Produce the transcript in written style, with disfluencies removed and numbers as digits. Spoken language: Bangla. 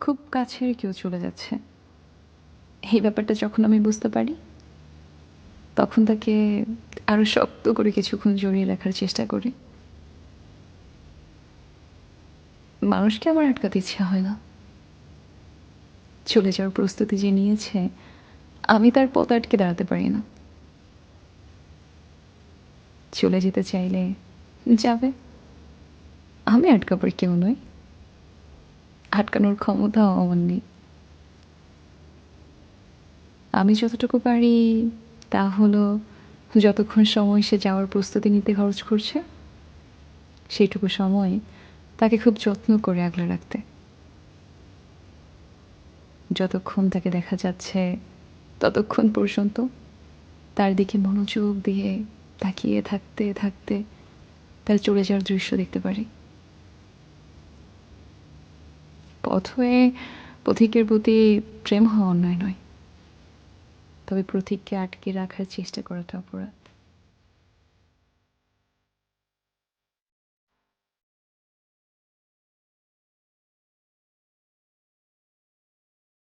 খুব কাছের কেউ চলে যাচ্ছে, এই ব্যাপারটা যখন আমি বুঝতে পারি, তখন তাকে আরো শক্ত করে কিছুক্ষণ জড়িয়ে রাখার চেষ্টা করি। মানুষকে আমার আটকাতে ইচ্ছা হয় না। চলে যাওয়ার প্রস্তুতি যে নিয়েছে, আমি তার পথ আটকে দাঁড়াতে পারি না। চলে যেতে চাইলে যাবে, আমি আটকাবার কেউ নই। আটকানোর ক্ষমতাও আমার নেই। আমি যতটুকু পারি তা হলো, যতক্ষণ সময় সে যাওয়ার প্রস্তুতি নিতে খরচ করছে, সেইটুকু সময় তাকে খুব যত্ন করে আগলে রাখতে। যতক্ষণ তাকে দেখা যাচ্ছে, ততক্ষণ পর্যন্ত তার দিকে মনোযোগ দিয়ে তাকিয়ে থাকতে থাকতে তার চলে যাওয়ার দৃশ্য দেখতে পারি। পথ হয়ে পথিকের প্রতি প্রেম হওয়া অন্যায় নয়, তবে প্রতীককে আটকে রাখার চেষ্টা করাটা অপরাধ।